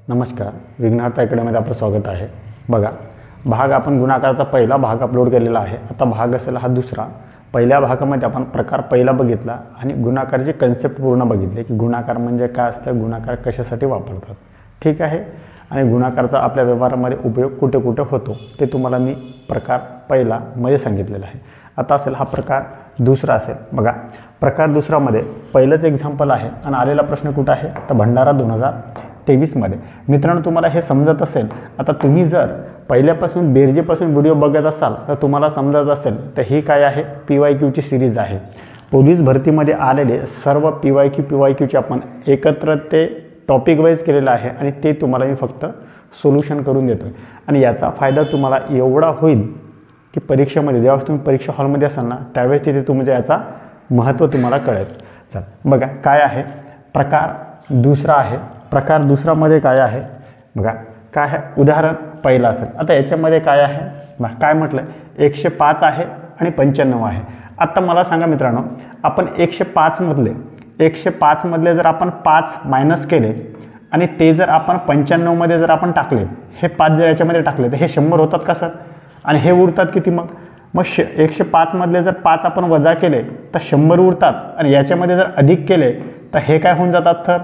नमस्कार, विघ्नार्थ अकॅडमीमध्ये आपलं स्वागत आहे। बघा, भाग आपण गुणाकाराचा पहिला भाग अपलोड केलेला आहे। आता भाग असेल हा दुसरा। पहिल्या भागामध्ये आपण प्रकार पहिला बघितला आणि गुणाकाराची कन्सेप्ट पूर्ण बघितली की गुणाकार म्हणजे काय असतं, गुणाकार कशासाठी वापरतात, ठीक आहे। आणि गुणाकाराचा आपल्या व्यवहारामध्ये उपयोग कुठे कुठे होतो ते तुम्हाला मी प्रकार पहिला मध्ये सांगितलेलं आहे। आता असेल हा प्रकार दुसरा असेल। बघा, प्रकार दुसरामध्ये पहिलंच एक्झाम्पल आहे आणि आलेला प्रश्न कुठं आहे तर भंडारा 2023 मध्ये। मित्रांनो, तुम्हाला हे समजत असेल, आता तुम्ही जर पहिल्यापासून बेरजेपासून व्हिडिओ बघत असाल तर तुम्हाला समजत असेल तर ही काय आहे, PYQ ची सिरीज आहे। पोलीस भरतीमध्ये आलेले सर्व PYQचे आपण एकत्र ते टॉपिक वाईज केलेलं आहे आणि ते तुम्हाला मी फक्त सोल्युशन करून देतोय। आणि याचा फायदा तुम्हाला एवढा होईल की परीक्षेमध्ये जेव्हा तुम्ही परीक्षा हॉलमध्ये असाल ना त्यावेळेस तिथे तुमच्या याचा महत्त्व तुम्हाला कळेल। चल बघा, काय आहे प्रकार दुसरा आहे। प्रकार दुसरामध्ये काय आहे बघा, काय आहे उदाहरण पहिला असेल। आता याच्यामध्ये काय आहे बघा, काय म्हटलं 105 आहे आणि 95 आहे। आता मला सांगा मित्रांनो, आपण 105 मधले जर आपण 5 मायनस केले आणि ते जर आपण 95 मध्ये जर आपण टाकले, हे 5 जर याच्यामध्ये टाकले तर हे 100 होतात का सर? आणि हे उरतात किती मग 105 मधले जर 5 आपण वजा केले तर 100 उरतात आणि याच्यामध्ये जर अधिक केले तर हे काय होऊन जातात तर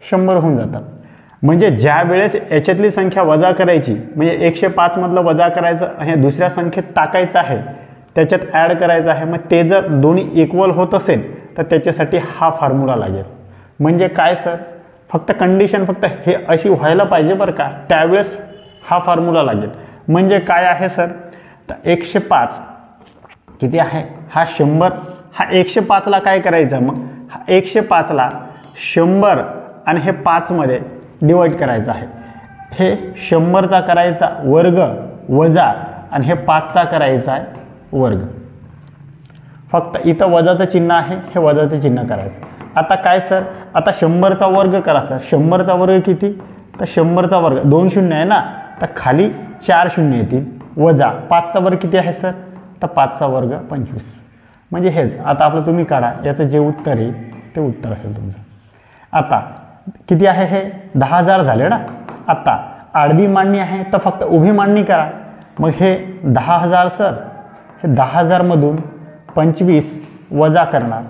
100 होऊन जातात। म्हणजे ज्या वेळेस याच्यातली संख्या वजा करायची म्हणजे 105 मधलं वजा करायचं आणि दुसऱ्या संख्येत टाकायचं आहे, त्याच्यात ॲड करायचं आहे, मग ते जर दोन्ही इक्वल होत असेल तर त्याच्यासाठी हा फॉर्म्युला लागेल। म्हणजे काय सर, फक्त कंडिशन फक्त हे अशी व्हायला पाहिजे बरं का, त्यावेळेस हा फॉर्म्युला लागेल। म्हणजे काय आहे सर तर 105 किती आहे हा 100, हा 105ला काय करायचं मग, हा 105ला 100 आणि हे 5 मध्ये डिवाइड करायचं आहे। हे 100चा करायचा वर्ग वजा आणि हे 5चा करायचा आहे वर्ग। फक्त इथं वजाचं चिन्ह आहे, हे वजाचं चिन्ह करायचं। आता काय सर, आता 100चा वर्ग करा सर। 100चा वर्ग किती तर 100चा वर्ग 2 शून्य आहे ना, तर खाली 4 शून्य येतील, वजा 5चा वर्ग किती आहे सर तर 5चा वर्ग 25। म्हणजे हेच आता आपलं तुम्ही काढा, याचं जे उत्तर आहे ते उत्तर असेल तुमचं। आता किती आहे हे 10,000 झाले ना। आता आडवी मांडणी आहे तर फक्त उभी मांडणी करा। मग हे 10,000 सर, हे 10,000 मधून 25 वजा करणार,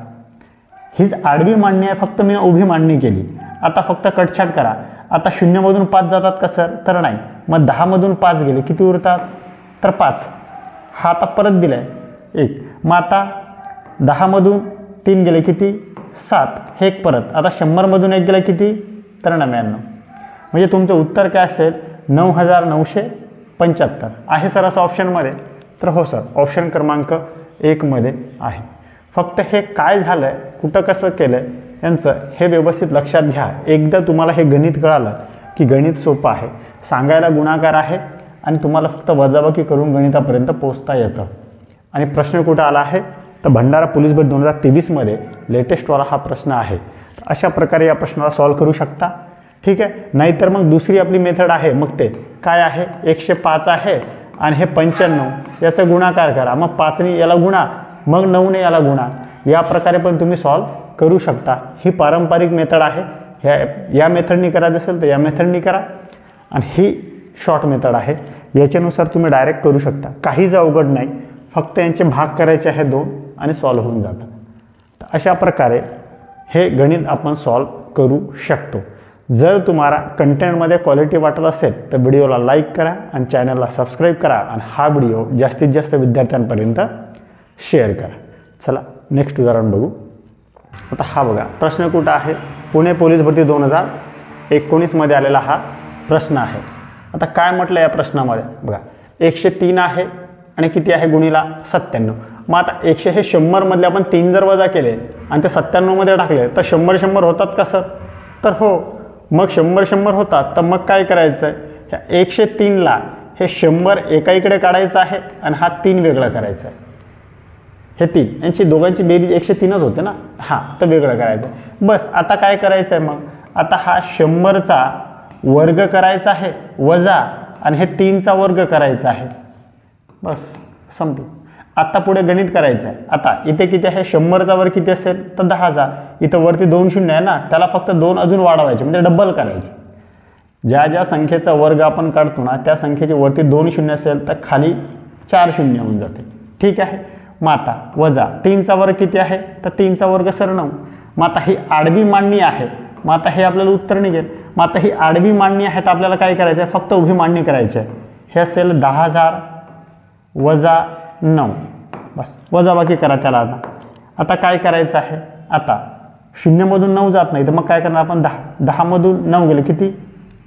हीच आडवी मांडणी आहे, फक्त मी उभी मांडणी केली। आता फक्त कटछाट करा। आता 0 मधून 5 जातात का सर तर नाही, मग 10 मधून 5 गेले किती उरतात तर 5। हा आता परत दिलाय 1, मग आता 10 मधून 3 गेले किती 7, हे एक परत। आता 100 मधून 1 गेला किती तर 99। म्हणजे तुमचं उत्तर काय असेल 9,975 आहे सर असं ऑप्शनमध्ये। तर हो सर, ऑप्शन क्रमांक 1 मध्ये आहे। फक्त हे काय झालं आहे, कुठं कसं केलं आहे यांचं हे व्यवस्थित लक्षात घ्या। एकदा तुम्हाला हे गणित कळालं की गणित सोपं आहे, सांगायला गुणाकार आहे आणि तुम्हाला फक्त वजाबाकी करून गणितापर्यंत पोहोचता येतं। आणि प्रश्न कुठं आला आहे तर भंडारा पोलीस भरती 2023 मध्ये लेटेस्टवाला हा प्रश्न आहे। अशा प्रकारे या प्रश्नाला सॉल्व्ह करू शकता, ठीक आहे। नाहीतर मग दुसरी आपली मेथड आहे, मग ते काय आहे 105 आहे आणि हे 95 याचा गुणाकार करा, मग 5ने याला गुणा, मग 9ने याला गुणा। या प्रकारे पण तुम्ही सॉल्व्ह करू शकता। ही पारंपरिक मेथड आहे। या मेथडनी करायचं असेल तर या मेथडनी करा आणि ही शॉर्ट मेथड आहे, याच्यानुसार तुम्ही डायरेक्ट करू शकता। काहीच अवघड नाही, फक्त यांचे भाग करायचे आहे 2 आणि सॉल्व्ह होऊन जातं। तर अशा प्रकारे हे गणित आपण सॉल्व्ह करू शकतो। जर तुम्हाला कंटेंटमध्ये क्वालिटी वाटत असेल तर व्हिडिओला लाईक करा आणि चॅनलला सबस्क्राईब करा आणि हा व्हिडिओ जास्तीत जास्त विद्यार्थ्यांपर्यंत शेअर करा। चला नेक्स्ट उदाहरण बघू। आता हा बघा, प्रश्न कुठं आहे, पुणे पोलीस भरती 2019 मध्ये आलेला हा प्रश्न आहे। आता काय म्हटलं या प्रश्नामध्ये बघा, 103 आहे आणि किती आहे गुणिला 97। मग आता 100 हे 100 मधले आपण 3 जर वजा केले आणि ते 97 मध्ये टाकले तर 100 होतात का सर तर हो, मग 100 होतात। तर मग काय करायचं आहे, ह्या 103ला हे 100 एका इकडे काढायचं आहे आणि हा 3 वेगळं करायचं आहे। हे 3 यांची दोघांची बेरीज 103च होते ना, हां, तर वेगळं करायचं आहे बस। आता काय करायचं आहे मग, आता हा 100चा वर्ग करायचा आहे वजा आणि हे 3चा वर्ग करायचा आहे, बस संपलं। आता पुढे गणित करायचं आहे। आता इथे किती आहे 100चा वर्ग किती असेल तर 10,000, इथं वरती 2 शून्य आहे ना, त्याला फक्त 2 अजून वाढवायचे म्हणजे डबल करायचे। ज्या ज्या संख्येचा वर्ग आपण काढतो ना त्या संख्येची वरती 2 शून्य असेल तर खाली 4 शून्य होऊन जाते. ठीक आहे. मग आता वजा 3चा वर्ग किती आहे तर 3चा वर्ग सर 9. मग आता ही आडवी मांडणी आहे. मग आता हे आपल्याला उत्तर निघेल. मग आता ही आडवी मांडणी आहे तर आपल्याला काय करायचं आहे फक्त उभी मांडणी करायची आहे. हे असेल 10,000 वजा 9. बस वजाबाकी करा त्याला. आता काय करायचं आहे आता 0मधून 9 जात नाही तर मग काय करणार आपण 10मधून 9 गेले किती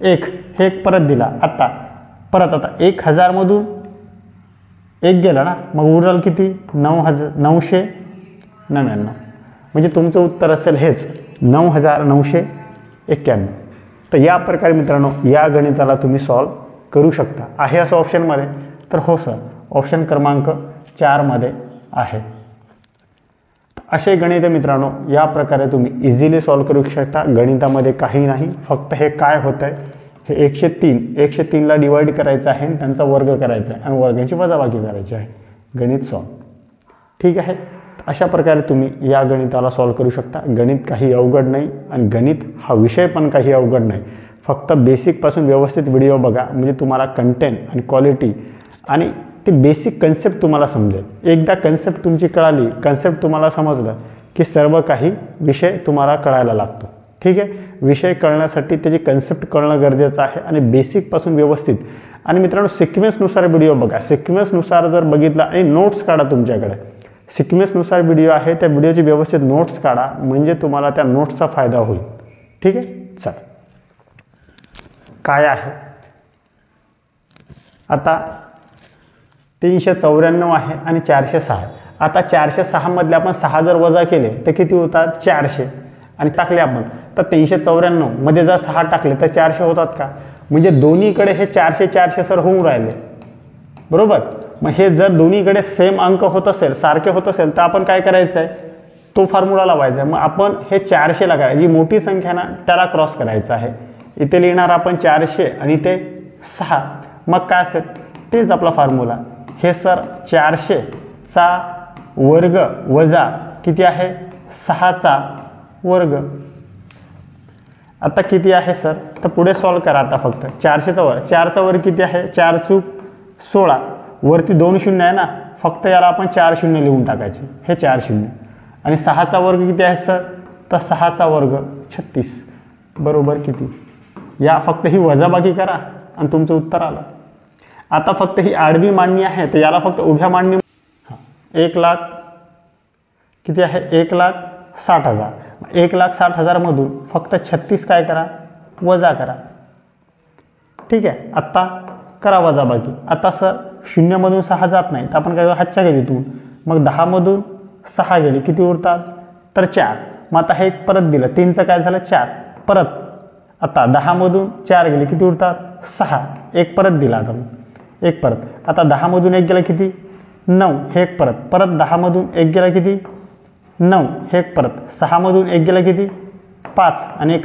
1. हे एक परत दिला. आता परत आता 1000मधून 1 गेला ना मग उरलं किती 9,999. म्हणजे तुमचं उत्तर असेल हेच 9,991. तर या प्रकारे मित्रांनो या गणिताला तुम्ही सॉल्व करू शकता. आहे असं ऑप्शनमध्ये तर हो सर ऑप्शन क्रमांक 4 मध्ये आहे. असे गणित मित्रांनो या प्रकारे तुम्ही इझिली सॉल्व करू शकता. गणितामध्ये काही नाही फक्त हे काय होतं आहे हे 103ला डिवाइड करायचं आहे आणि त्यांचा वर्ग करायचा आहे आणि वर्गाची वजाबाकी करायची आहे. गणित सॉल्व. ठीक आहे. अशा प्रकारे तुम्ही या गणिताला सॉल्व करू शकता. गणित काही अवघड नाही आणि गणित हा विषय पण काही अवघड नाही. फक्त बेसिकपासून व्यवस्थित व्हिडिओ बघा म्हणजे तुम्हाला कंटेंट आणि क्वालिटी आणि ते बेसिक कन्सेप्ट तुम्हाला समजेल. एकदा कन्सेप्ट तुमची कळाली कन्सेप्ट तुम्हाला समजलं की सर्व काही विषय तुम्हाला कळायला लागतो. ठीक आहे. विषय कळण्यासाठी त्याची कन्सेप्ट कळणं गरजेचं आहे आणि बेसिकपासून व्यवस्थित. आणि मित्रांनो सिक्वेन्सनुसार व्हिडिओ बघा. सिक्वेन्सनुसार जर बघितला आणि नोट्स काढा तुमच्याकडे. सिक्वेन्सनुसार व्हिडिओ आहे त्या व्हिडिओची व्यवस्थित नोट्स काढा म्हणजे तुम्हाला त्या नोट्सचा फायदा होईल. ठीक आहे. चला काय आहे आता 394 आहे आणि 406 आहे. आता 406 मधले आपण 6 जर वजा केले तर किती होतात 400 आणि टाकले आपण तर 394 मध्ये जर 6 टाकले तर 400 होतात का. म्हणजे दोन्हीकडे हे 400 सर होऊन राहिले बरोबर. मग हे जर दोन्हीकडे सेम अंक होत असेल सारखे होत असेल तर आपण काय करायचं आहे तो फॉर्म्युला लावायचा आहे. मग आपण हे 400ला करायचं जी मोठी संख्या ना त्याला क्रॉस करायचं आहे. इथे लिहिणार आपण 400 आणि इथे 6. मग काय असेल तेच आपला फॉर्म्युला. हे सर 400चा वर्ग वजा किती आहे 6चा वर्ग. आता किती आहे सर तर पुढे सॉल्व करा. आता फक्त 400चा वर्ग 4चा वर्ग किती आहे 4 चूक 16 वरती 2 शून्य आहे ना फक्त याला आपण 4 शून्य लिहून टाकायचे. हे 4 शून्य आणि 6चा वर्ग किती आहे सर तर 6चा वर्ग 36 बरोबर किती. या फक्त ही वजाबाकी करा आणि तुमचं उत्तर आलं. आता फक्त ही आडवी मांडणी आहे तर याला फक्त उभ्या मांडणी 1 लाख किती आहे 1,60,000. 1,60,000 मधून फक्त 36 काय करा वजा करा. ठीक आहे. आत्ता करा वजाबाकी. आता सर 0मधून 6 जात नाही तर आपण काय करू हातच्या गेलीतून मग 10मधून 6 गेली किती उरतात तर 4. मग आता हे परत दिलं 3चं काय झालं 4 परत. आता 10मधून 4 गेले किती उरतात 6. एक परत दिला आता एक परत. आता 10मधून 1 गेला किती 9. हे एक परत 10मधून 1 गेला किती 9. हे एक परत 6मधून 1 गेला किती 5 आणि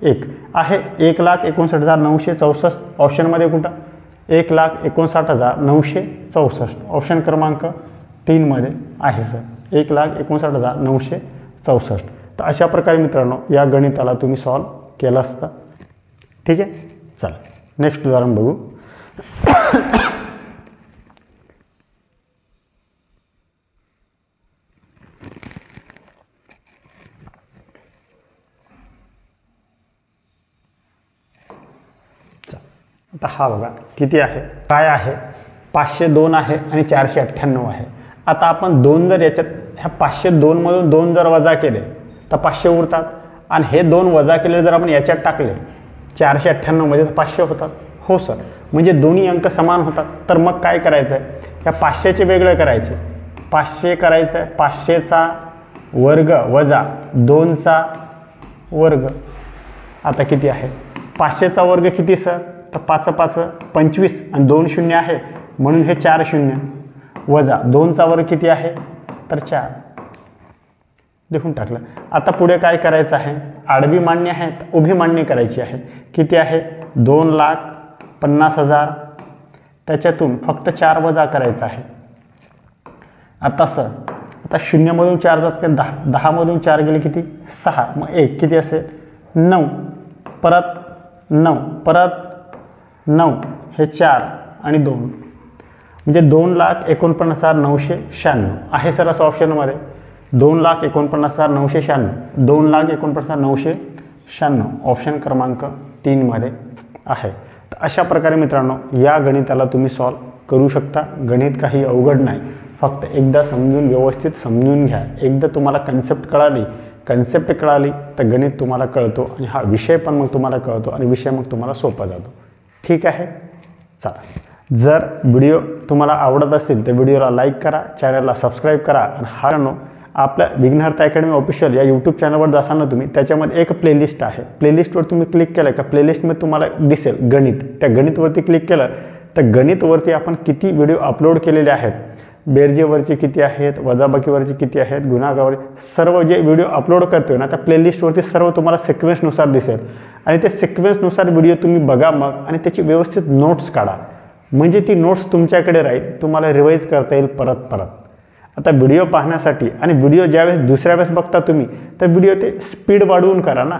1 आहे 1,59,964. ऑप्शनमध्ये कुठं 1,59,964 ऑप्शन क्रमांक 3 मध्ये आहे सर 1,59,964. तर अशा प्रकारे मित्रांनो या गणिताला तुम्ही सॉल्व केलं असतं. ठीक आहे. चला नेक्स्ट उदाहरण बघू. आता हा बघा किती आहे काय आहे 502 आहे आणि 498 आहे. आता आपण 2 जर याच्यात ह्या 502 मधून 2 जर वजा केले तर 500 उरतात आणि हे 2 वजा केले जर आपण याच्यात टाकले 498 मध्ये तर 500 होतात. हो सर म्हणजे दोन्ही अंक समान होतात. तर मग काय करायचं आहे या 500चे वेगळे करायचे 500 करायचं आहे 500चा वर्ग वजा 2चा वर्ग. आता किती आहे 500चा वर्ग किती सर तर 5 5 25 आणि 2 शून्य आहे म्हणून हे 4 शून्य वजा 2चा वर्ग किती आहे तर 4 लिहून टाकलं. आता पुढे काय करायचं आहे आडवी मांडणी आहे उभी मांडणी करायची आहे. किती आहे 2,50,000 त्याच्यातून फक्त 4 वजा करायचं आहे. आता सर आता 0मधून 4 जात का 10 10मधून 4 गेले किती 6 मग 1 किती असेल 9 परत 9 परत 9 हे 4 आणि 2 म्हणजे 2,49,996 आहे सर असं ऑप्शनमध्ये 2,49,996 2,49,996 ऑप्शन क्रमांक 3 मध्ये आहे। तर अशा प्रकारे मित्रांनो या गणिताला तुम्ही सॉल्व करू शकता। गणित काही अवघड नाही, फक्त एकदा समजून व्यवस्थित समजून घ्या। एकदा तुम्हाला कन्सेप्ट कळाली तर गणित तुम्हाला कळतो आणि हा विषय पण मग तुम्हाला कळतो आणि विषय मग तुम्हाला सोपा जातो। ठीक आहे, चला जर व्हिडिओ तुम्हाला आवडत असेल तर व्हिडिओला लाईक करा, चॅनलला सबस्क्राईब करा आणि हा आपल्या विघ्नहर्ता अकॅडमी ऑफिशियल या यूट्यूब चॅनलवर जासाल ना तुम्ही, त्याच्यामध्ये एक प्लेलिस्ट आहे। प्लेलिस्टवर तुम्ही क्लिक केलं का प्लेलिस्टमध्ये तुम्हाला दिसेल गणित, त्या गणितवरती क्लिक केलं तर गणितवरती आपण किती व्हिडिओ अपलोड केलेले आहेत, बेरजेवरचे किती आहेत, वजाबाकीवरचे किती आहेत, गुणाकारावर सर्व जे व्हिडिओ अपलोड करतोय ना त्या प्लेलिस्टवरती सर्व तुम्हाला सिक्वेन्सनुसार दिसेल आणि ते सिक्वेन्सनुसार व्हिडिओ तुम्ही बघा मग आणि त्याची व्यवस्थित नोट्स काढा, म्हणजे ती नोट्स तुमच्याकडे राहील, तुम्हाला रिवाईज करता येईल परत। आता व्हिडिओ पाहण्यासाठी आणि व्हिडिओ ज्यावेळेस दुसऱ्या वेळेस बघता तुम्ही तर व्हिडिओ ते स्पीड वाढवून करा ना,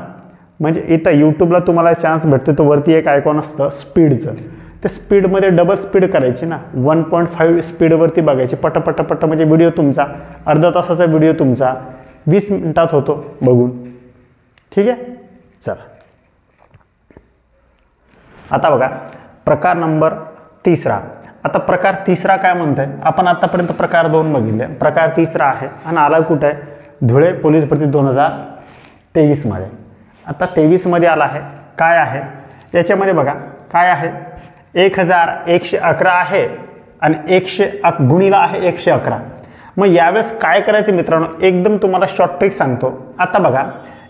म्हणजे इथं यूट्यूबला तुम्हाला चान्स भेटतो तो वरती एक आयकॉन असतं स्पीडचं, ते स्पीडमध्ये डबल स्पीड करायची ना, 1.5 स्पीडवरती बघायची पट म्हणजे व्हिडिओ तुमचा अर्धा तासाचा व्हिडिओ तुमचा 20 मिनिटात होतो बघून। ठीक आहे, चला आता बघा प्रकार नंबर 3। आता प्रकार 3 काय म्हणतोय, आपण आतापर्यंत प्रकार 2 बघितले, प्रकार 3 आहे आणि आला कुठे आहे, धुळे पोलीस भरती 2023 मध्ये। आता 23 मध्ये आला आहे, काय आहे याच्यामध्ये बघा काय आहे, 1111 आहे आणि 100 गुणिला आहे 111। मग यावेळेस काय करायचं मित्रांनो, एकदम तुम्हाला शॉर्ट ट्रिक सांगतो। आता बघा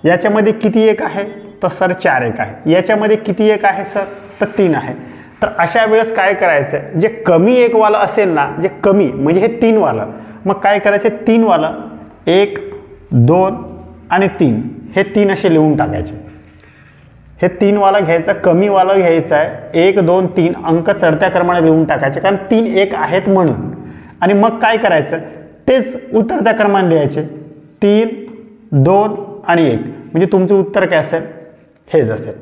याच्यामध्ये किती एक आहे तर सर 4 एक आहे, याच्यामध्ये किती एक आहे सर तर 3 आहे। तर अशा वेळेस काय करायचं, जे कमी एक वाला असेल ना, जे कमी म्हणजे हे 3 वाला, मग काय करायचं 3 वाला 1 2 आणि 3 हे 3 असे लिहून टाकायचे। हे 3 वाला घ्यायचा, कमी वाला घ्यायचा आहे 1 2 3 अंक चढत्या क्रमाने लिहून टाकायचे, कारण 3 एक आहेत म्हणून। आणि मग काय करायचं तेच उतरत्या क्रमाने लिहायचे 3 2 आणि 1, म्हणजे तुमचं उत्तर काय असेल हेच असेल।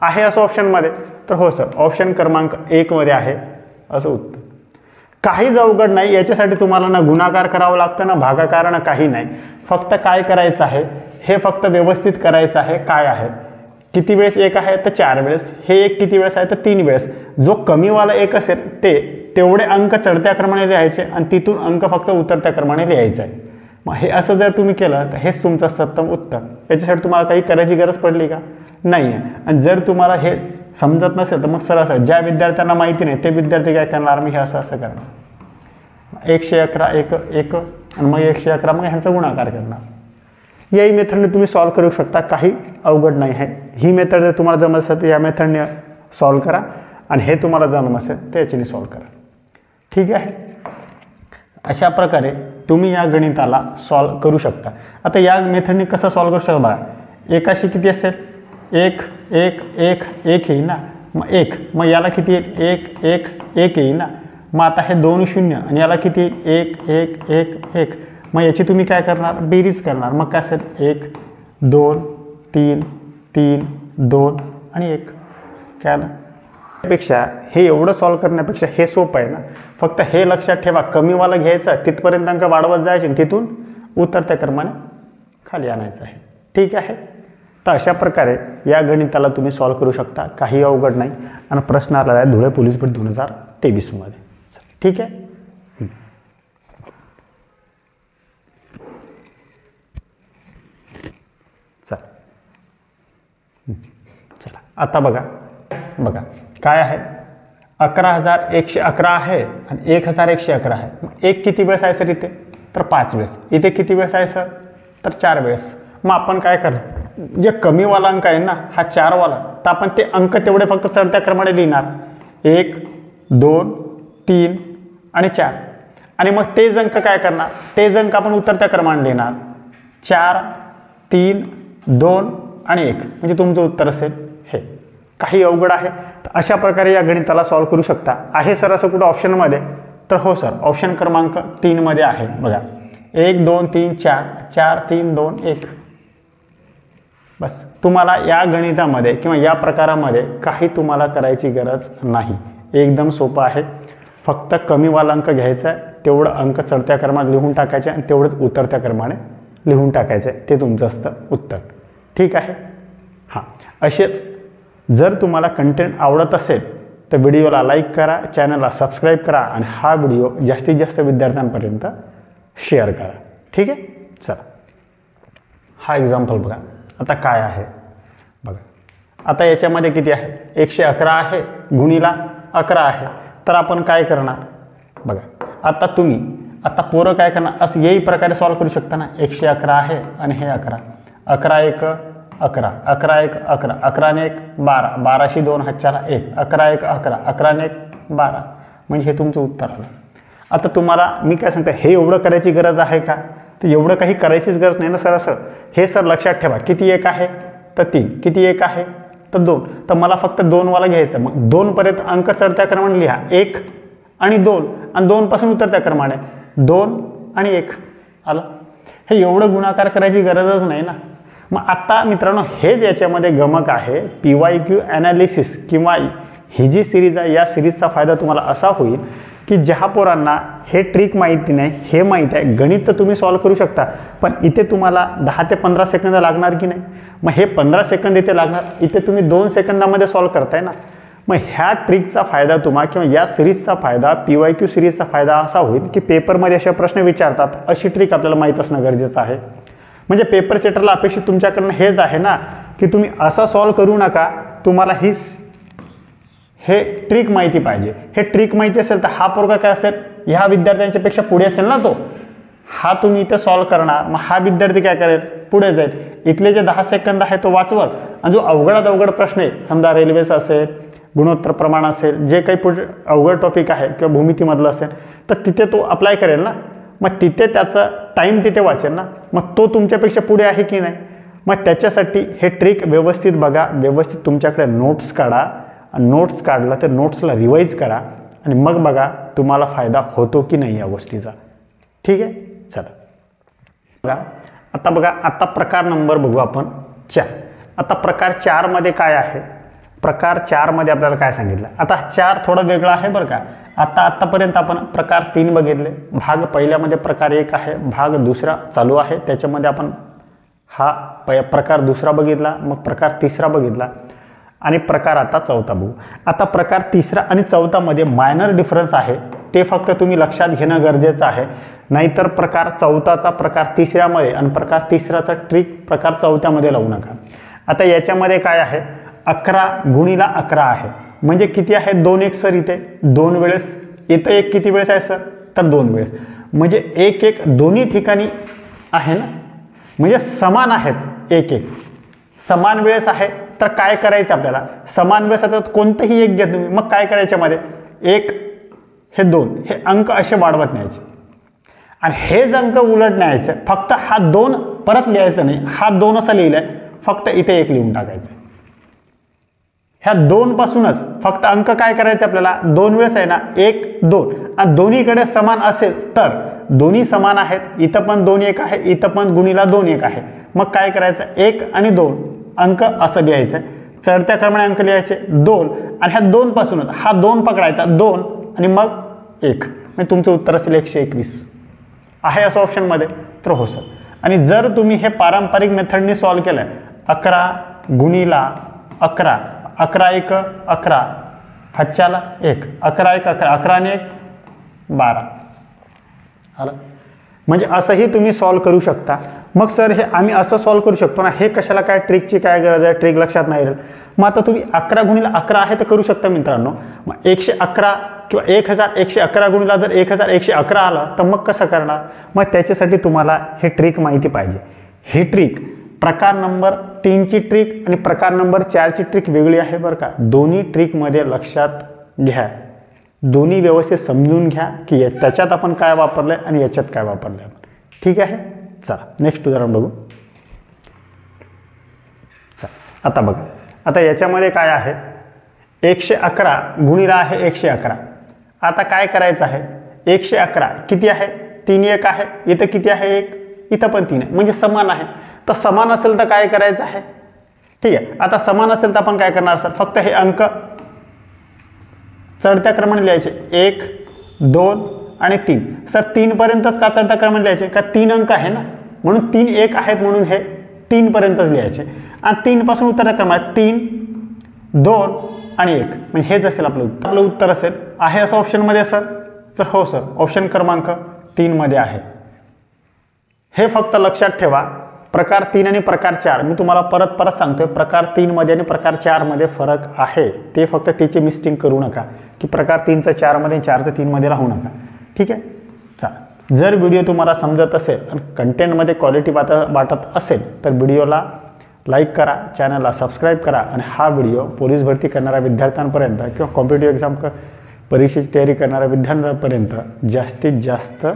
आहे असं ऑप्शनमध्ये तर हो सर ऑप्शन क्रमांक 1 मध्ये आहे असं उत्तर। काहीच अवघड नाही, याच्यासाठी तुम्हाला ना गुणाकार करावं लागतं ना भागाकार ना काही नाही, फक्त काय करायचं आहे हे फक्त व्यवस्थित करायचं आहे। काय आहे किती वेळेस एक आहे तर 4 वेळेस, हे एक किती वेळेस आहे तर 3 वेळेस, जो कमीवाला एक असेल तेवढे अंक चढत्या क्रमाने लिहायचे आणि तिथून अंक फक्त उतरत्या क्रमाने लिहायचा आहे। मग हे असं जर तुम्ही केलं तर हेच तुमचं सत्तम उत्तर। याच्यासाठी तुम्हाला काही करायची गरज पडली का नाही आहे। आणि जर तुम्हाला हे समजत नसेल तर मग सरळ ज्या विद्यार्थ्यांना माहिती नाही ते विद्यार्थी काय करणार, मी हे असं करणार 111 1 आणि मग 111 मग ह्यांचा गुणाकार करणार। याही मेथडने तुम्ही सॉल्व करू शकता, काही अवघड नाही आहे। ही मेथड जर तुम्हाला जमत असेल तर या मेथडने सॉल्व करा आणि हे तुम्हाला जमत असेल तर याच्याने सॉल्व करा। ठीक आहे, अशा प्रकारे तुम्ही या गणिताला सॉल्व करू शकता। आता या मेथडने कसं सॉल्व करू शकता बघा, एकाशी किती असेल 1 1 1 1 येईल ना, मग 1 मग याला किती येईल 1 1 1 येईल ना, मग आता हे 2 0 आणि याला किती 1 1 1 1, मग याची तुम्ही काय करणार बेरीज करणार, मग काय असेल 1 2 3 3 2 आणि 1 काय आलं। त्यापेक्षा हे एवढं सॉल्व करण्यापेक्षा हे सोपं आहे ना, फक्त हे लक्षात ठेवा कमीवाला घ्यायचा तिथपर्यंत अंक वाढवत जायचे आणि तिथून उतरत्या क्रमाने खाली आणायचं आहे। ठीक आहे, तर अशा प्रकारे या गणिताला तुम्ही सॉल्व करू शकता, काही अवघड नाही। आणि प्रश्न आलेला आहे धुळे पोलीस भरती 2023 मध्ये। ठीक आहे, चला आता बघा काय आहे 11,111 आहे आणि 1,111 आहे। मग 1 किती वेळेस आहे सर इथे तर 5 वेळेस, इथे किती वेळेस आहे सर तर 4 वेळेस। मग आपण काय करणार, जे कमीवाला अंक आहे ना हा 4 वाला, तर आपण ते अंक तेवढे फक्त चढत्या क्रमाने लिहिणार 1 2 3 आणि 4, आणि मग तेच अंक काय करणार, तेच अंक आपण उतरत्या क्रमाने लिहिणार 4 3 2 आणि 1, म्हणजे तुमचं उत्तर असेल हे। काही अवघड आहे तर अशा प्रकारे या गणिताला सॉल्व करू शकता। आहे सर असं कुठं ऑप्शनमध्ये तर हो सर ऑप्शन क्रमांक 3 मध्ये आहे बघा 1 2 3 4 4 3 2 1। बस तुम्हाला या गणितामध्ये किंवा या प्रकारामध्ये काही तुम्हाला करायची गरज नाही, एकदम सोपं आहे. फक्त कमीवाला अंक घ्यायचा आहे, तेवढं अंक चढत्या क्रमाने लिहून टाकायचे आणि तेवढंच उतरत्या क्रमाने लिहून टाकायचं आहे, ते तुमचं असतं उत्तर. ठीक आहे. हां, असेच जर तुम्हाला कंटेंट आवडत असेल तर व्हिडिओला लाईक करा, चॅनलला सबस्क्राईब करा आणि हा व्हिडिओ जास्तीत जास्त विद्यार्थ्यांपर्यंत शेअर करा. ठीक आहे. चला, हा एक्झाम्पल बघा. आता काय आहे बघा. आता याच्यामध्ये किती आहे, 111 आहे गुणिला 11 आहे. तर आपण काय करणार बघा. आता तुम्ही पोरं काय करणार, असं यही प्रकारे सॉल्व करू शकता ना. 111 आहे आणि हे 11, 11 1 11, 11 1 11, 11 ने 1 12, 12शी 2 हातच्याला 1, 11 1 11, 11 ने 1 12, म्हणजे हे तुमचं उत्तर आलं. आता तुम्हाला मी काय सांगतो, हे एवढं करायची गरज आहे का, तर एवढं काही करायचीच गरज नाही ना. सरळ हे सर लक्षात ठेवा. किती 1 आहे तर 3, किती 1 आहे तर 2, तर मला फक्त 2 वाला घ्यायचं. मग 2 पर्यंत अंक चढत्या क्रमाने लिहा, 1 आणि 2, आणि 2 पासून उतरत्या क्रमाने 2 आणि 1 आलं. हे एवढं गुणाकार करायची गरजच नाही ना. मग आता मित्रांनो, हेच याच्यामध्ये गमक आहे. PYQ ॲनालिसिस किंवा ही जी सिरीज आहे, या सिरीजचा फायदा तुम्हाला असा होईल की ज्या पोरांना हे ट्रिक माहिती नाही, हे माहीत आहे, गणित तर तुम्ही सॉल्व करू शकता, पण इथे तुम्हाला 10 ते 15 सेकंद लागणार की नाही. मग हे 15 सेकंद इथे लागणार, इथे तुम्ही 2 सेकंदामध्ये सॉल्व करताय ना. मग ह्या ट्रिकचा फायदा तुम्हाला किंवा या सिरीजचा फायदा, PYQ सिरीजचा फायदा असा होईल की पेपरमध्ये असे प्रश्न विचारतात, अशी ट्रिक आपल्याला माहीत असणं गरजेचं आहे. म्हणजे पेपर सेटरला अपेक्षित तुमच्याकडनं हेच आहे ना की तुम्ही असं सॉल्व करू नका, तुम्हाला हे ट्रिक माहिती पाहिजे. हे ट्रिक माहिती असेल तर हा पोरगा काय असेल, ह्या विद्यार्थ्यांच्या पेक्षा पुढे असेल ना. तो हा तुम्ही इथे सॉल्व करणार, मग हा विद्यार्थी काय करेल, पुढे जाईल. इथले जे 10 सेकंद आहे तो वाचवल, आणि जो अवघडात अवघड प्रश्न आहे, समजा रेल्वेचा असेल, गुणोत्तर प्रमाण असेल, जे काही पुढे अवघड टॉपिक आहे किंवा भूमितीमधलं असेल, तर तिथे तो अप्लाय करेल ना. मग तिथे त्याचा टाईम तिथे वाचेल ना. मग तो तुमच्यापेक्षा पुढे आहे की नाही. मग त्याच्यासाठी हे ट्रिक व्यवस्थित बघा, व्यवस्थित तुमच्याकडे नोट्स काढा, आणि नोट्स काढलं तर नोट्सला रिवाईज करा, आणि मग बघा तुम्हाला फायदा होतो की नाही या गोष्टीचा. ठीक आहे. चला बघा. आता प्रकार नंबर बघू आपण 4. आता प्रकार 4 मध्ये काय आहे, प्रकार 4 मध्ये आपल्याला काय सांगितलं. आता 4 थोडं वेगळं आहे बरं का. आतापर्यंत आपण प्रकार 3 बघितले. भाग पहिल्यामध्ये प्रकार 1 आहे, भाग दुसरा चालू आहे, त्याच्यामध्ये आपण हा प्रकार दुसरा बघितला, मग प्रकार तिसरा बघितला, आणि प्रकार आता 4था बघू. आता प्रकार 3 आणि 4मध्ये मायनर डिफरन्स आहे, ते फक्त तुम्ही लक्षात घेणं गरजेचं आहे. नाहीतर प्रकार 4चा प्रकार 3मध्ये आणि प्रकार 3चा ट्रिक प्रकार 4मध्ये लावू नका. आता याच्यामध्ये काय आहे, 11 गुणिला 11 आहे, म्हणजे किती आहे, 2 1 सर. इथे 2 वेळेस, इथं 1 किती वेळेस आहे सर, तर 2 वेळेस, म्हणजे 1 1 दोन्ही ठिकाणी आहे ना, म्हणजे समान आहेत. 1 1 समान वेळेस आहे, तर काय करायचं आपल्याला, समान वेळेस आता कोणतंही एक घ्या तुम्ही. मग काय करायच्या मध्ये 1 हे 2 हे अंक असे वाढवत न्यायचे, आणि हेच अंक उलट न्यायचे. फक्त हा 2 परत लिहायचं नाही, हा 2 असा लिहिलाय, फक्त इथे 1 लिहून टाकायचं. ह्या 2 पासूनच फक्त अंक काय करायचे आपल्याला, 2 वेळेस आहे ना, 1 2, आणि दोन्हीकडे समान असेल तर दोन्ही समान आहेत. इथं पण 2 1 आहे, इथं पण गुणिला 2 1 आहे. मग काय करायचं, 1 आणि 2 अंक असं लिहायचं, चढत्या क्रमाने अंक लिहायचे 2, आणि ह्या 2 पासूनच हा 2 पकडायचा, 2 आणि मग 1, म्हणजे तुमचं उत्तर असेल 121. आहे असं ऑप्शनमध्ये, तर हो सर. आणि जर तुम्ही हे पारंपरिक मेथडने सॉल्व केलं, 11 गुणिला 11, 11 1 11 हातच्याला 1, 11 1 11, 11 ने 1 12 आलं. म्हणजे असंही तुम्ही सॉल्व करू शकता. मग सर हे आम्ही असं सॉल्व करू शकतो ना, हे कशाला, काय ट्रिकची काय गरज आहे, ट्रिक लक्षात नाही राहील. मग आता तुम्ही 11 गुणिला 11 आहे तर करू शकता मित्रांनो. मग 111 किंवा 1111 गुणिला जर 1111 आलं तर मग कसं करणार. मग त्याच्यासाठी तुम्हाला हे ट्रिक माहिती पाहिजे. ही ट्रिक प्रकार नंबर 3ची ट्रिक आणि प्रकार नंबर 4ची ट्रिक वेगळी आहे बरं का. दोन्ही ट्रिकमध्ये लक्षात घ्या, दोन्ही व्यवस्थित समजून घ्या की त्याच्यात आपण काय वापरलं आहे आणि याच्यात काय वापरलं आहे. ठीक आहे. चला नेक्स्ट उदाहरण बघू. चला आता बघा. आता याच्यामध्ये काय आहे, 111 गुणिला आहे 111. आता काय करायचं आहे, 111 किती आहे, 3 1 आहे, इथं किती आहे 1, इथं पण 3 आहे, म्हणजे समान आहे. तर समान असेल तर काय करायचं आहे, ठीक आहे, आता समान असेल तर आपण काय करणार सर, फक्त हे अंक चढत्या क्रमाने लिहायचे, 1 2 आणि 3. सर 3 पर्यंतच का चढत्या क्रमाने लिहायचे, का 3 अंक आहे ना, म्हणून 3 1 आहेत म्हणून हे 3 पर्यंतच लिहायचे. आणि 3 पासून उतरत्या क्रमाने 3 2 आणि 1, म्हणजे हेच असेल आपलं उत्तर असेल. आहे असं ऑप्शनमध्ये सर, तर हो सर, ऑप्शन क्रमांक 3 मध्ये आहे. हे फक्त लक्षात ठेवा, प्रकार 3 आणि प्रकार 4 मी तुम्हाला परत सांगतोय, प्रकार 3 मध्ये आणि प्रकार 4 मध्ये फरक आहे. ते फक्त त्याची मिस्टेक करू नका की प्रकार 3चं 4 मध्ये 4चं 3 मध्ये राहू नका. ठीक आहे, चला. जर व्हिडिओ तुम्हाला समजत असेल आणि कंटेंटमध्ये क्वालिटी वाटत असेल तर व्हिडिओला लाईक करा, चॅनलला सबस्क्राईब करा आणि हा व्हिडिओ पोलीस भरती करणाऱ्या विद्यार्थ्यांपर्यंत किंवा कॉम्पिटिटिव्ह एक्झाम परीक्षेची तयारी करणाऱ्या विद्यार्थ्यांपर्यंत जास्तीत जास्त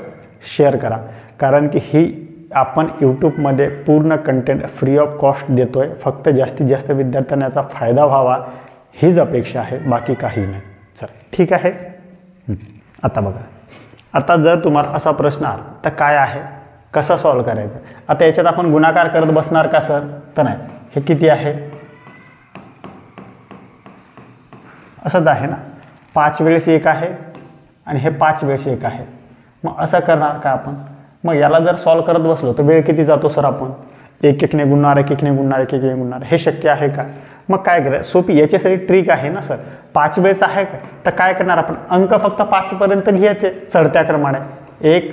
शेअर करा. कारण की ही आपण यूट्यूबमध्ये पूर्ण कंटेंट फ्री ऑफ कॉस्ट देतो आहे. फक्त जास्तीत जास्त विद्यार्थ्यांना याचा फायदा व्हावा हीच अपेक्षा आहे, बाकी काही नाही. चल ठीक आहे. आता बघा, आता जर तुम्हाला असा प्रश्न आला तर काय आहे, कसा सॉल्व करायचं. आता याच्यात आपण गुणाकार करत बसणार का सर, तर नाही. हे किती आहे, असंच आहे ना, 5 वेळेस 1 आहे आणि हे 5 वेळेस 1 आहे. मग असं करणार का आपण, मग याला जर सॉल्व करत बसलो तर वेळ किती जातो सर, आपण 1 1 ने गुणणार, 1 1 ने गुणणार, 1 1 ने गुणणार, हे शक्य आहे का. मग काय करायचं, सोपी याच्यासाठी ट्रिक आहे ना सर. 5 वेळेस आहे का, तर काय करणार आपण, अंक फक्त 5 पर्यंत लिहायचे चढत्या क्रमाने, 1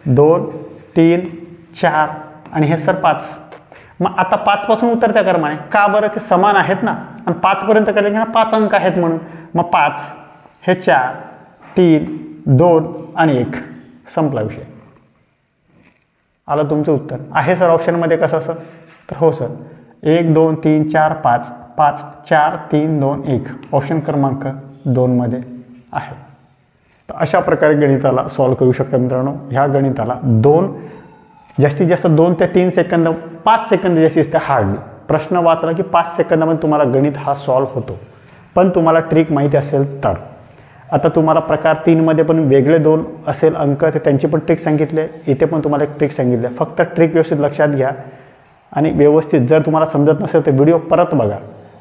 2 3 4 आणि हे सर 5. मग आता 5 पासून उतरत्या क्रमाने, का बरं, की समान आहेत ना आणि 5 पर्यंत केले की 5 अंक आहेत म्हणून. मग 5 हे 4 3 2 आणि 1, संपला विषय. आलं तुमचं उत्तर. आहे सर ऑप्शनमध्ये कसं सर, तर हो सर, 1 2 3 4 5 5 4 3 2 1, ऑप्शन क्रमांक 2 मध्ये आहे. तर अशा प्रकारे गणिताला सॉल्व करू शकता मित्रांनो. ह्या गणिताला जास्तीत जास्त 2 ते 3 सेकंद, 5 सेकंद जास्तीत जास्त हार्डली. प्रश्न वाचला की 5 सेकंदामध्ये तुम्हाला गणित हा सॉल्व होतो, पण तुम्हाला ट्रिक माहिती असेल तर. आता तुम्हाला प्रकार 3 मध्ये पण वेगळे 2 असेल अंक, ते त्यांची पण ट्रिक सांगितले, इथे पण तुम्हाला एक ट्रिक सांगितले. फक्त ट्रिक व्यवस्थित लक्षात घ्या आणि व्यवस्थित, जर तुम्हाला समजत नसेल तर व्हिडिओ परत बघा.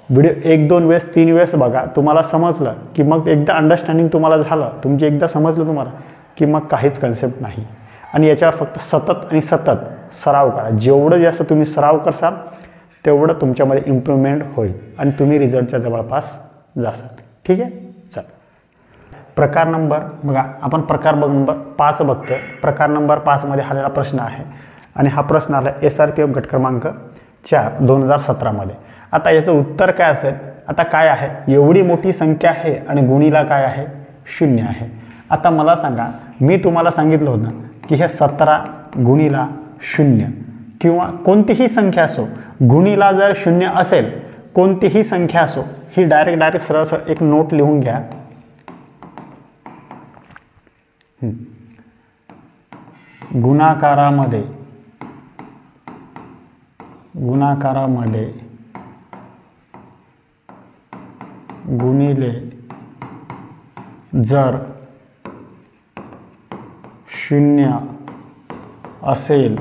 व्हिडिओ 1 2 वेळेस 3 वेळेस बघा. तुम्हाला समजलं की मग एकदा अंडरस्टँडिंग तुम्हाला झालं, तुमची एकदा समजलं तुम्हाला की मग काहीच कन्सेप्ट नाही. आणि याच्यावर फक्त सतत सराव करा. जेवढं जास्त तुम्ही सराव करसाल तेवढं तुमच्यामध्ये इम्प्रूव्हमेंट होईल आणि तुम्ही रिझल्टच्या जवळपास जासाल. ठीक आहे, चल. प्रकार नंबर बघा, आपण प्रकार नंबर 5 बघतोय. प्रकार नंबर 5 मध्ये आलेला प्रश्न आहे आणि हा प्रश्न आला SRPF गट क्रमांक 4 2017 मध्ये. आता याचं उत्तर काय असेल, आता काय आहे, एवढी मोठी संख्या आहे आणि गुणीला काय आहे, 0 आहे. आता मला सांगा, मी तुम्हाला सांगितलं होतं की हे 17 गुणीला 0 किंवा कोणतीही संख्या असो, गुणीला जर 0 असेल, कोणतीही संख्या असो, ही डायरेक्ट सरळ एक नोट लिहून घ्या. गुणाकारामध्ये गुणिले जर 0 असेल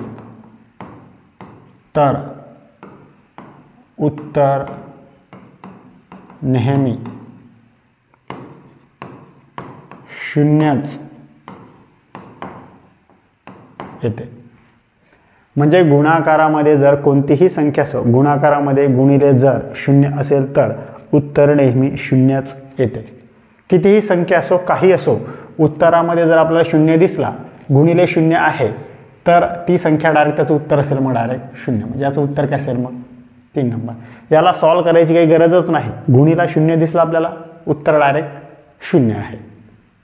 तर उत्तर नेहमी 0च येते. म्हणजे गुणाकारामध्ये जर कोणतीही संख्या असो, गुणाकारामध्ये गुणिले जर 0 असेल तर उत्तर नेहमी 0च येते. कितीही संख्या असो, काही असो, उत्तरामध्ये जर आपल्याला 0 दिसला, गुणिले 0 आहे, तर ती संख्या डायरेक्ट त्याचं उत्तर असेल मग डायरेक्ट 0. म्हणजे याचं उत्तर काय असेल मग 3 नंबर. याला सॉल्व करायची काही गरजच नाही. गुणीला 0 दिसला आपल्याला, उत्तर डायरेक्ट 0 आहे.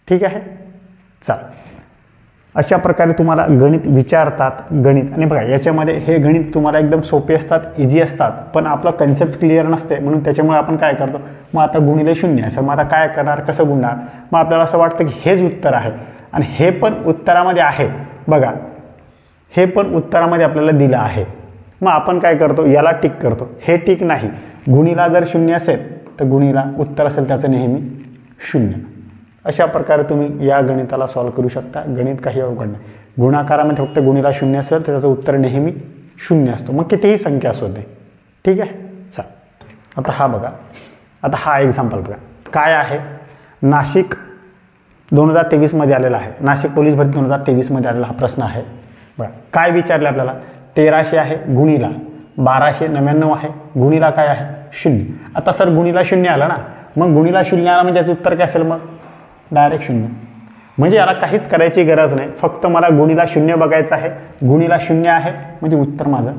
ठीक आहे, चला. अशा प्रकारे तुम्हाला गणित विचारतात. गणित आणि बघा, याच्यामध्ये हे गणित तुम्हाला एकदम सोपे असतात, इझी असतात, पण आपला कन्सेप्ट क्लिअर नसते. म्हणून त्याच्यामुळे आपण काय करतो, मग आता गुणिले 0 आहे सर, मग आता काय करणार, कसं गुणणार. मग आपल्याला असं वाटतं की हेच उत्तर आहे आणि हे पण उत्तरामध्ये आहे. बघा, हे पण उत्तरामध्ये आपल्याला दिलं आहे. मग आपण काय करतो, याला टिक करतो. हे टिक नाही. गुणीला जर 0 असेल तर गुणीला उत्तर असेल त्याचं नेहमी 0. अशा प्रकारे तुम्ही या गणिताला सॉल्व करू शकता. गणित काही अवघड नाही. गुणाकारामध्ये फक्त गुणीला 0 असेल तर त्याचं उत्तर नेहमी 0 असतो, मग कितीही संख्या असू दे. ठीक आहे, चला. आता हा बघा, आता हा एक्झाम्पल बघा काय आहे. नाशिक 2023मध्ये आलेला आहे. नाशिक पोलीस भरती 2023मध्ये आलेला हा प्रश्न आहे. बघा काय विचारले आपल्याला, 1300 आहे गुणीला 1299 आहे गुणीला काय आहे 0. आता सर गुणीला 0 आला ना, मग गुणीला 0 आला म्हणजे याचं उत्तर काय असेल, मग डायरेक्ट 0. म्हणजे याला काहीच करायची गरज नाही, फक्त मला गुणीला 0 बघायचं आहे. गुणीला 0 आहे म्हणजे उत्तर माझं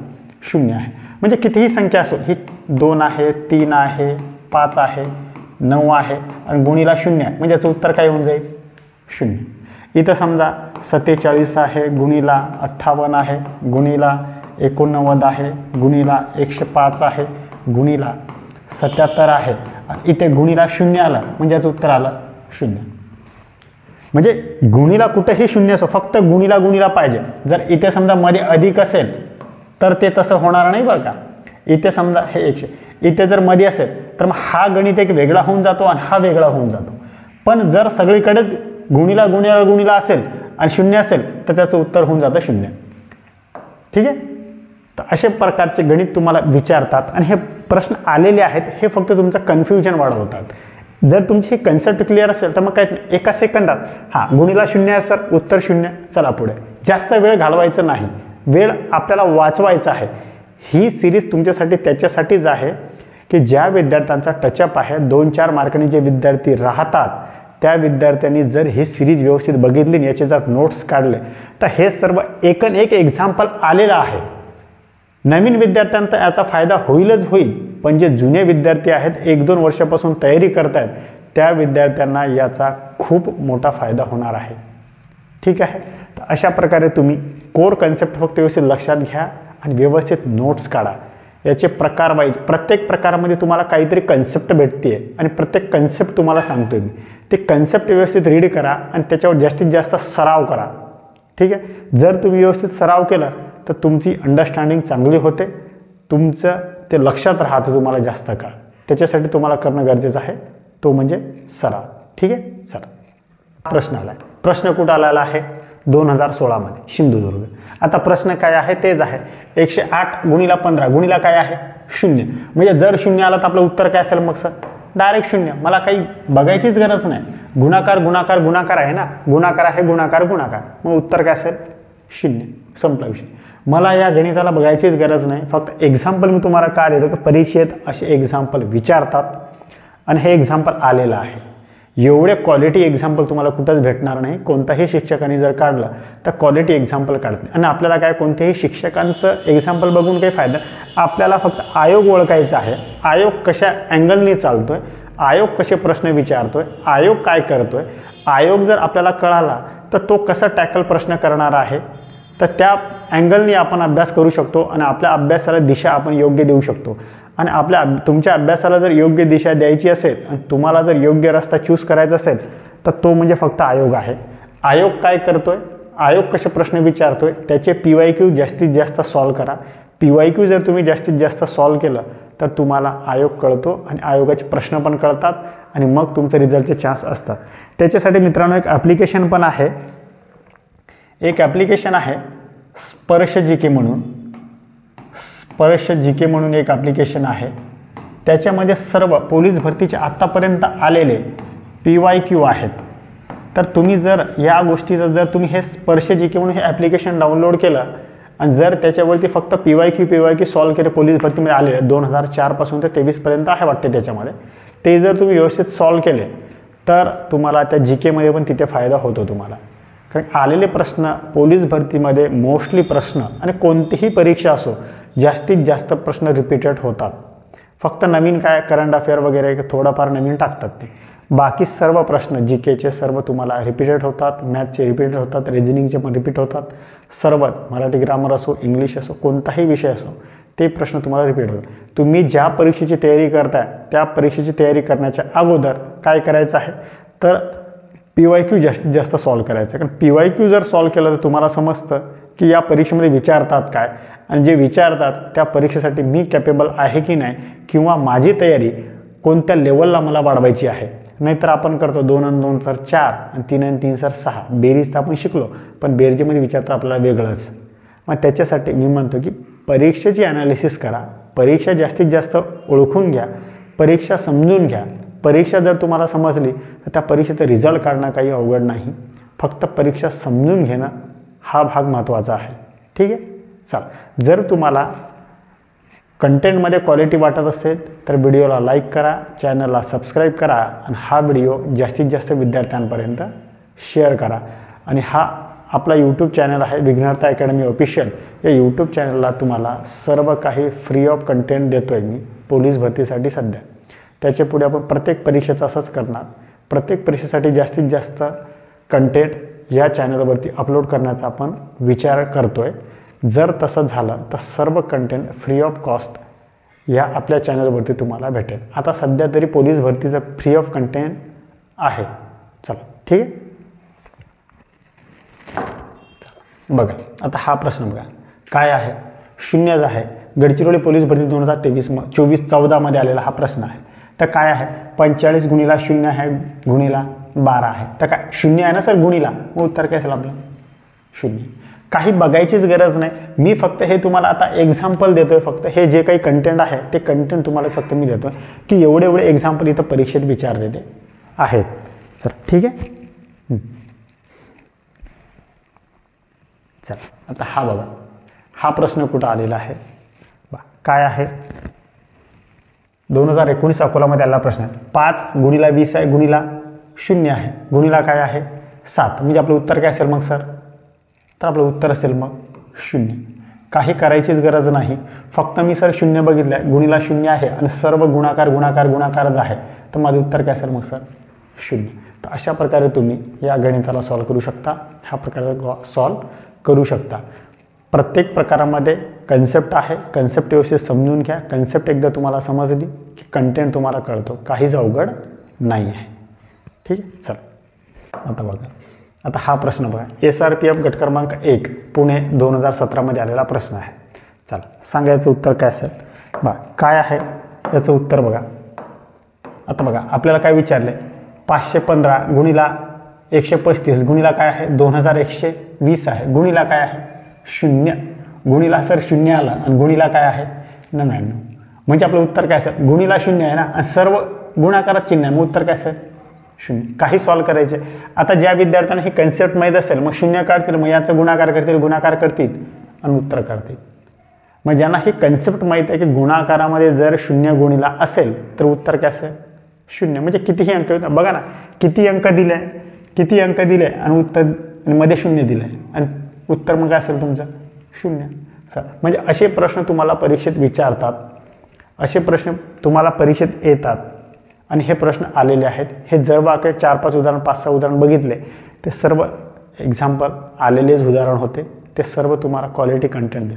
0 आहे. म्हणजे कितीही संख्या असो, ही 2 आहे, 3 आहे, 5 आहे, 9 आहे आणि गुणीला 0 आहे म्हणजे याचं उत्तर काय होऊन जाईल 0. इथं समजा 47 आहे गुणीला 58 आहे गुणीला 89 आहे गुणीला 105 आहे गुणीला 77 आहे. इथे गुणीला 0 आलं म्हणजे याचं उत्तर आलं 0. म्हणजे गुणीला कुठेही 0 असो, फक्त गुणीला गुणीला पाहिजे. जर इथे समजा मध्ये अधिक असेल तर ते तसं होणार नाही बरं का. इथे समजा हे 100, इथे जर मध्ये असेल तर मग हा गणित एक वेगळा होऊन जातो आणि हा वेगळा होऊन जातो. पण जर सगळीकडेच गुणीला गुणीला गुणीला असेल आणि 0 असेल तर त्याचं उत्तर होऊन जातं 0. ठीक आहे. तर अशा प्रकारचे गणित तुम्हाला विचारतात आणि हे प्रश्न आलेले आहेत, हे फक्त तुमचं कन्फ्युजन वाढवतात. जर तुमची ही कन्सेप्ट क्लिअर असेल तर मग काहीच नाही, एका सेकंदात हां गुणीला 0 आहे सर, उत्तर 0, चला पुढे. जास्त वेळ घालवायचं नाही, वेळ आपल्याला वाचवायचा आहे. ही सिरीज तुमच्यासाठी त्याच्यासाठीच आहे की ज्या विद्यार्थ्यांचा टचअप आहे, 2-4 मार्कांनी जे विद्यार्थी राहतात त्या विद्यार्थ्यांनी जर ही सिरीज व्यवस्थित बघितली, याचे जर नोट्स काढले तर हे सर्व एकन एक एक्झाम्पल आलेलं आहे. नवीन विद्यार्थ्यांचा याचा फायदा होईलच होईल, पण जे जुने विद्यार्थी आहेत 1-2 वर्षापासून तयारी करत आहेत त्या विद्यार्थ्यांना याचा खूप मोठा फायदा होणार आहे. ठीक आहे. तर अशा प्रकारे तुम्ही कोर कन्सेप्ट फक्त व्यवस्थित लक्षात घ्या आणि व्यवस्थित नोट्स काढा. याचे प्रकार वाईज प्रत्येक प्रकारामध्ये तुम्हाला काहीतरी कन्सेप्ट भेटते आणि प्रत्येक कन्सेप्ट तुम्हाला सांगतोय मी. ते कन्सेप्ट व्यवस्थित रीड करा आणि त्याच्यावर जास्तीत जास्त सराव करा. ठीक आहे. जर तुम्ही व्यवस्थित सराव केला तर तुमची अंडरस्टँडिंग चांगली होते, तुमचं ते लक्षात राहतं तुम्हाला जास्त काळ. त्याच्यासाठी तुम्हाला करणं गरजेचं आहे तो म्हणजे सराव. ठीक आहे. चला प्रश्न आला आहे. प्रश्न कुठं आलेला आहे 2016मध्ये सिंधुदुर्ग. आता प्रश्न काय आहे तेच आहे, 108 गुणीला 15 गुणीला काय आहे 0. म्हणजे जर 0 आला तर आपलं उत्तर काय असेल मग सर डायरेक्ट 0. मला काही बघायचीच गरज नाही, गुणाकार गुणाकार गुणाकार आहे ना, गुणाकार आहे गुणाकार गुणाकार, मग उत्तर काय असेल 0. संपला विषय. मला या गणिताला बघायचीच गरज नाही, फक्त एक्झाम्पल मी तुम्हाला का देतो की परीक्षेत असे एक्झाम्पल विचारतात आणि हे एक्झाम्पल आलेलं आहे. एवढे क्वालिटी एक्झाम्पल तुम्हाला कुठंच भेटणार नाही. कोणताही शिक्षकांनी जर काढलं तर क्वालिटी एक्झाम्पल काढत नाही. आणि आपल्याला काय कोणत्याही शिक्षकांचं एक्झाम्पल बघून काही फायदा, आपल्याला फक्त आयोग ओळखायचा आहे. आयोग कशा अँगलनी चालतोय, आयोग कसे प्रश्न विचारतोय, आयोग काय करतोय. आयोग जर आपल्याला कळाला तर तो कसा टॅकल प्रश्न करणार आहे, तर त्या अँगलनी आपण अभ्यास करू शकतो आणि आपल्या अभ्यासाला दिशा आपण योग्य देऊ शकतो. आणि तुमच्या अभ्यासाला जर योग्य दिशा द्यायची असेल आणि तुम्हाला जर योग्य रस्ता चूज करायचा असेल तर तो म्हणजे फक्त आयोग आहे. आयोग काय करतोय, आयोग कसे प्रश्न विचारतोय, त्याचे PYQ जास्तीत जास्त सॉल्व करा. PYQ जर तुम्ही जास्तीत जास्त सॉल्व केलं तर तुम्हाला आयोग कळतो आणि आयोगाचे प्रश्न पण कळतात आणि मग तुमचं रिझल्टचे चान्स असतात. त्याच्यासाठी मित्रांनो एक ॲप्लिकेशन पण आहे, एक ॲप्लिकेशन आहे स्पर्श GK म्हणून. स्पर्श GK म्हणून एक ॲप्लिकेशन आहे. त्याच्यामध्ये सर्व पोलीस भरतीचे आत्तापर्यंत आलेले PYQ आहेत. तर तुम्ही जर या गोष्टीचं जर तुम्ही हे स्पर्श GK म्हणून हे ॲप्लिकेशन डाउनलोड केलं आणि जर त्याच्यावरती फक्त PYQ सॉल्व केले, पोलीस भरतीमध्ये आलेले 2004 पासून ते 23पर्यंत आहे वाटते त्याच्यामध्ये, ते जर तुम्ही व्यवस्थित सॉल्व केले तर तुम्हाला त्या GK मध्ये पण तिथे फायदा होतो तुम्हाला. कारण आलेले प्रश्न पोलीस भरतीमध्ये मोस्टली प्रश्न आणि कोणतीही परीक्षा असो जास्तीत जास्त प्रश्न रिपीटेड होतात. फक्त नवीन काय करंट अफेअर वगैरे थोडंफार नवीन टाकतात ते, बाकी सर्व प्रश्न GKचे सर्व तुम्हाला रिपीटेड होतात. मॅथचे रिपीटेड होतात, रिझनिंगचे पण रिपीट होतात. सर्वच मराठी ग्रामर असो, इंग्लिश असो, कोणताही विषय असो ते प्रश्न तुम्हाला रिपीट होतात. तुम्ही ज्या परीक्षेची तयारी करताय त्या परीक्षेची तयारी करण्याच्या अगोदर काय करायचं आहे तर PYQ जास्तीत जास्त सॉल्व करायचं. कारण PYQ जर सॉल्व केलं तर तुम्हाला समजतं की या परीक्षेमध्ये विचारतात काय आणि जे विचारतात त्या परीक्षेसाठी मी कॅपेबल आहे की नाही, किंवा माझी तयारी कोणत्या लेवलला मला वाढवायची आहे. नाहीतर आपण करतो 2 आणि 2 सर 4 आणि 3 आणि 3 सर 6, बेरीज तर आपण शिकलो पण बेरजेमध्ये विचारतं आपल्याला वेगळंच. मग त्याच्यासाठी मी म्हणतो की परीक्षेची ॲनालिसिस करा, परीक्षा जास्तीत जास्त ओळखून घ्या परीक्षा समजून घ्या. परीक्षा जर तुम्हाला समजली तर त्या परीक्षेचा रिझल्ट काढणं काही अवघड नाही. फक्त परीक्षा समजून घेणं हा भाग महत्त्वाचा आहे. ठीक आहे. चला, जर तुम्हाला कंटेंटमध्ये क्वालिटी वाटत असेल तर व्हिडिओला लाईक करा, चॅनलला सबस्क्राईब करा आणि हा व्हिडिओ जास्तीत जास्त विद्यार्थ्यांपर्यंत शेअर करा. आणि हा आपला यूट्यूब चॅनल आहे विघ्नहर्ता अकॅडमी ऑफिशियल. या यूट्यूब चॅनलला तुम्हाला सर्व काही फ्री ऑफ कंटेंट देतो आहे मी पोलीस भरतीसाठी सध्या. त्याच्या पुढे आपण प्रत्येक परीक्षेचं असंच करणार. प्रत्येक परीक्षेसाठी जास्तीत जास्त कंटेंट या चॅनलवरती अपलोड करण्याचा आपण विचार करतो आहे. जर तसं झालं तर सर्व कंटेंट फ्री ऑफ कॉस्ट या आपल्या चॅनलवरती तुम्हाला भेटेल. आता सध्या तरी पोलीस भरतीचं फ्री ऑफ कंटेंट आहे. चला, ठीक आहे. बघा, आता हा प्रश्न बघा काय आहे. शून्यच आहे. गडचिरोली पोलीस भरती 2024-14 आलेला हा प्रश्न आहे. तर काय आहे, 45 गुणिला 0 आहे गुणिला 12 आहे. तर काय शून्य आहे ना सर गुणिला, मग उत्तर काय असेल आपलं 0. काही बघायचीच गरज नाही. मी फक्त हे तुम्हाला आता एक्झाम्पल देतोय. फक्त हे जे काही कंटेंट आहे ते कंटेंट तुम्हाला फक्त मी देतोय की एवढे एवढे एक्झाम्पल इथं परीक्षेत विचारलेले आहेत. सर ठीक आहे. चला, आता हा बघा, हा प्रश्न कुठं आलेला आहे काय आहे. 2019 अकोलामध्ये आलेला प्रश्न आहे. 5 गुणिला 20 आहे गुणिला 0 आहे गुणिला काय आहे 7. म्हणजे आपलं उत्तर काय असेल मग सर, तर आपलं उत्तर असेल मग 0. काही करायचीच गरज नाही. फक्त मी सर 0 बघितलं आहे, गुणिला 0 आहे आणि सर्व गुणाकार गुणाकार गुणाकारच आहे. तर माझं उत्तर काय असेल मग सर 0. तर अशा प्रकारे तुम्ही या गणिताला सॉल्व करू शकता. ह्या प्रकारे सॉल्व करू शकता. प्रत्येक प्रकारामध्ये कन्सेप्ट आहे. कन्सेप्ट व्यवस्थित समजून घ्या. कन्सेप्ट एकदा तुम्हाला समजली की कंटेंट तुम्हाला कळतो. काहीच अवघड नाही आहे. ठीक आहे. चला, आता बघा, आता हा प्रश्न बघा. SRPF गट क्रमांक 1 पुणे 2017 आलेला प्रश्न आहे. चला, सांगा याचं उत्तर काय असेल. बघा काय आहे याचं उत्तर बघा. आता बघा आपल्याला काय विचारलं आहे, 515 गुणिला 135 गुणिला काय आहे 2120 आहे गुणिला काय आहे 0. गुणिला सर 0 आला आणि गुणिला काय आहे 99. म्हणजे आपलं उत्तर काय असेल, गुणिला 0 आहे ना आणि सर्व गुणाकारात चिन्ह आहे, मग उत्तर काय असेल 0. काही सॉल्व करायचे. आता ज्या विद्यार्थ्यांना ही कन्सेप्ट माहीत असेल मग 0 काढतील, मग याचं गुणाकार करतील आणि उत्तर काढतील. मग ज्यांना ही कन्सेप्ट माहीत आहे की गुणाकारामध्ये जर 0 गुणिला असेल तर उत्तर काय असेल 0. म्हणजे कितीही अंक बघा ना, किती अंक दिले आणि उत्तर मध्ये 0 दिलं आहे आणि उत्तर मग काय असेल तुमचं 0. सर म्हणजे असे प्रश्न तुम्हाला परीक्षेत विचारतात, असे प्रश्न तुम्हाला परीक्षेत येतात आणि हे प्रश्न आलेले आहेत. हे जर वाके 4-5 उदाहरण 5-6 उदाहरण बघितले ते सर्व एक्झाम्पल आलेलेच उदाहरण होते. ते सर्व तुम्हाला क्वालिटी कंटेंट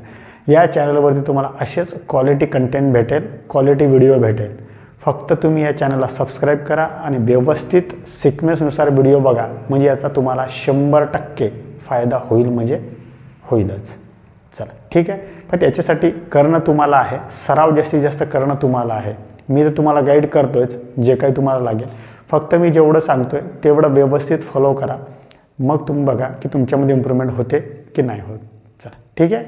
या चॅनलवरती तुम्हाला असेच क्वालिटी कंटेंट भेटेल, क्वालिटी व्हिडिओ भेटेल. फक्त तुम्ही या चॅनलला सबस्क्राईब करा आणि व्यवस्थित सिक्वेन्सनुसार व्हिडिओ बघा. म्हणजे याचा तुम्हाला 100% फायदा होईल, म्हणजे होईलच. चला ठीक आहे. पण त्याच्यासाठी करणं तुम्हाला आहे, सराव जास्तीत जास्त करणं तुम्हाला आहे. मी तर तुम्हाला गाईड करतोयच जे काही तुम्हाला लागेल. फक्त मी जेवढं सांगतोय तेवढं व्यवस्थित फॉलो करा. मग तुम्ही बघा की तुमच्यामध्ये इम्प्रूव्हमेंट होते की नाही होत. चला ठीक आहे.